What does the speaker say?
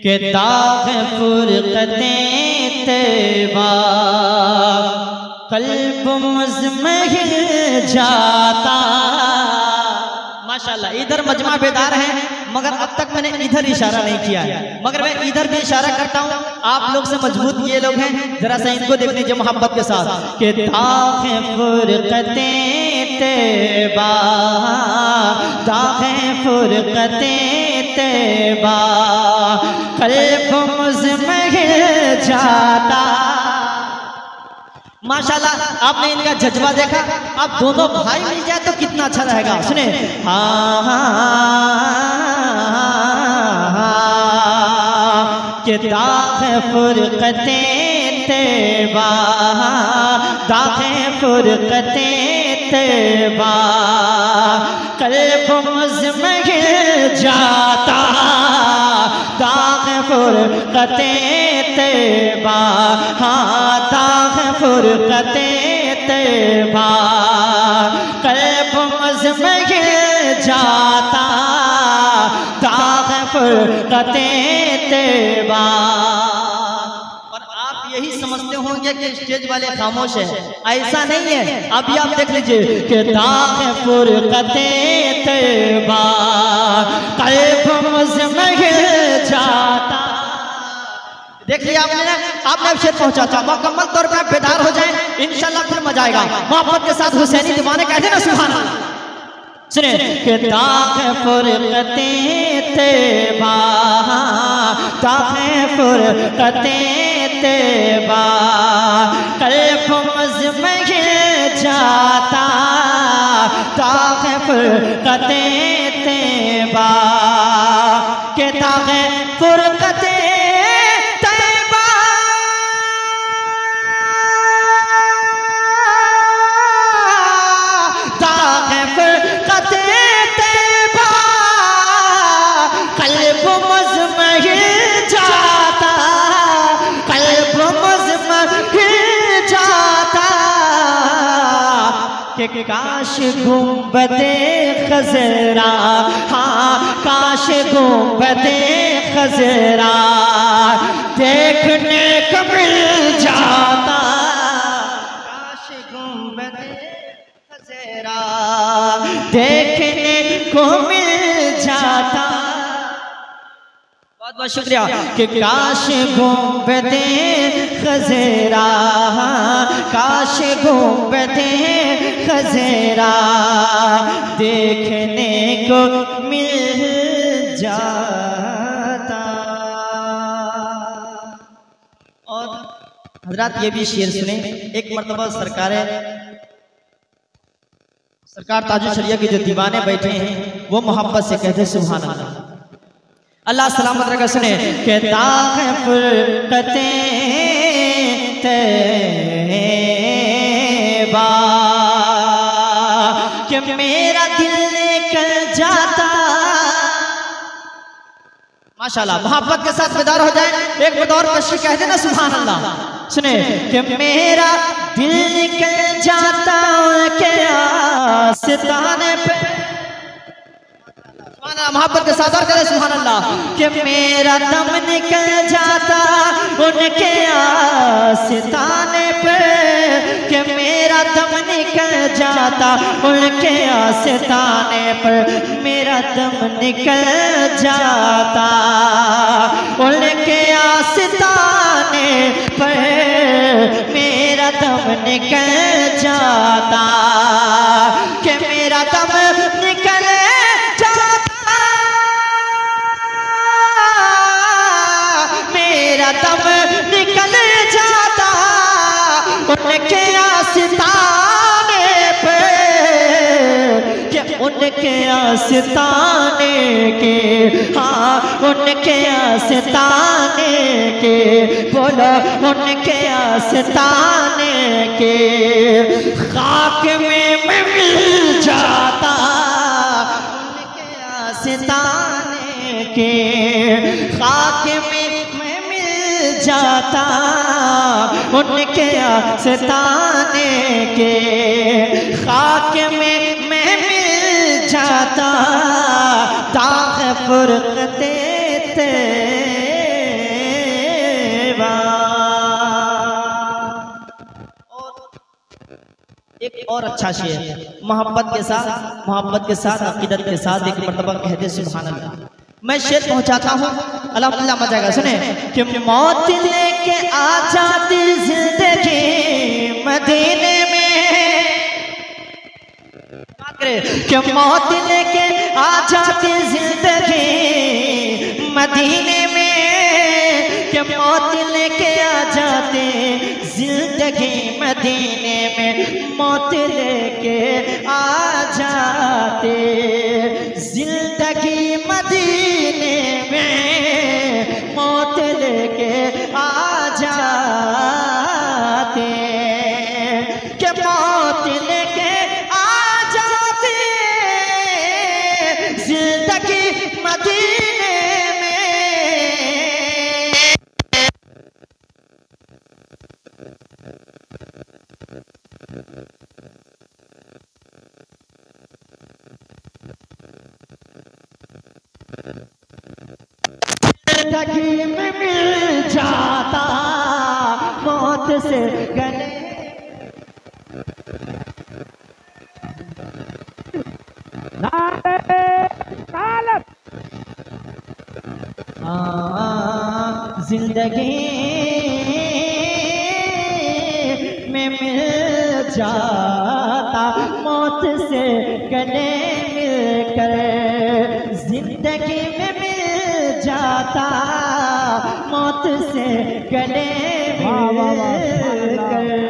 के दाग फुरक़तें तैबा क़ल्ब मुज़महिल जाता। माशाल्लाह, इधर मजमा बेदार है, मगर अब तक मैंने इधर इशारा नहीं किया है, मगर मैं इधर भी इशारा करता हूँ। आप लोग से मजबूत ये लोग हैं, जरा सा इनको देख लीजिए मोहब्बत के साथ। के दाग़े फुरक़तें तैबा, दाग़े फुरक़तें तैबा क़ल्ब मुज़महिल जाता। माशाल्लाह, आपने इनका जज्बा देखा। अब दोनों भाई मिल जाए तो कितना अच्छा रहेगा। सुने, के दाग़े फुरक़तें तैबा, दाग़े फुरक़तें तैबा क़ल्ब मुज़महिल जाता। दाग़े फुरक़तें तैबा, हाँ दाग़े फुरक़तें तैबा क़ल्ब मुज़महिल जाता। दाग़े फुरक़तें तैबा। और आप यही समझते होंगे कि स्टेज वाले खामोश है, ऐसा नहीं है। अभी आप देख लीजिए कि दाग़े फुरक़तें तैबा क़ल्ब मुज़महिल जाता। देख लिया आपने ना, आपने अब शेर पहुंचा था। मुकम्मल तौर पर बेदार हो जाए, इंशाल्लाह फिर मजा आएगा। मोहब्बत के साथ हुसैनी दीवाने कहते ना सुभान अल्लाह। सुने, के दाग़े फुरक़तें तैबा, दाग़े फुरक़तें तैबा क़ल्ब मुज़महिल जाता। दाग़े फुरक़तें तैबा, के दाग़े फुरक़तें कि काश गुंबदे खज़रा, हाँ काश गुंबदे खज़रा देखने को मिल जाता। काश गुंबदे खज़रा देखने को मिल जाता। बहुत बहुत शुक्रिया। कि काश गुंबदे खज़रा, काश गुंबदे खज़रा देखने को मिल जाता। और हजरात ये भी शेर सुने। एक मर्तबा सरकार ताजुल शरिया के जो दीवाने बैठे हैं वो मोहब्बत से कहते सुभान अल्लाह। अल्लाह सलामत रखा। सुने, के दाग़े फुरक़तें तैबा, कि मेरा दिल निकल जाता। माशाल्लाह, मोहब्बत के साथ बेदार हो जाए, एक बतौर कशी कह देना सुभान अल्लाह। सुने, कि मेरा दिल निकल जाता के आस्ताने पे, मोहब्बत के साथ और करे सुभान अल्लाह। कि मेरा दम निकल जाता उनके आस्ताने पे, कि मेरा दम निकल जाता उनके आस्ताने पर, मेरा दम निकल जाता उनके आस्ताने पर, मेरा दम निकल जाता। कि मेरा दम निकल दम निकल जाता उनके आस्ताने पे, कि उनके आस्ताने के, हाँ उनके आस्ताने के, बोलो उनके आस्ताने के खाक में मैं मिल जाता। उनके आस्ताने के खाक में जाता, उनके आस्ताने के खाक में मैं मिल जाता। दाग़े फुरक़तें तैबा। एक और अच्छा शेर मोहब्बत के साथ अकीदत के साथ एक मर्तबा कहते सुभान अल्लाह। मैं शेर पहुंचाता हूँ, अल्हम्दुलिल्लाह मजा आएगा। सुने कि मौत लेके आ जाती जिंदगी मदीने में, कि मौत लेके आ जाती जिंदगी मदीने में, कि मौत लेके आ जाते जिंदगी मदीने में, मौत लेके आ जाते जिंदगी मदीने में, मौत लेके आ जाते, कि मौत लेके आ जाते जिंदगी मदीने में। जिंदगी में मिल जाता मौत से गले, जिंदगी में मिल जाता मौत से गले मिलकर, जिंदगी में मिल जाता मौत से गले मिलकर।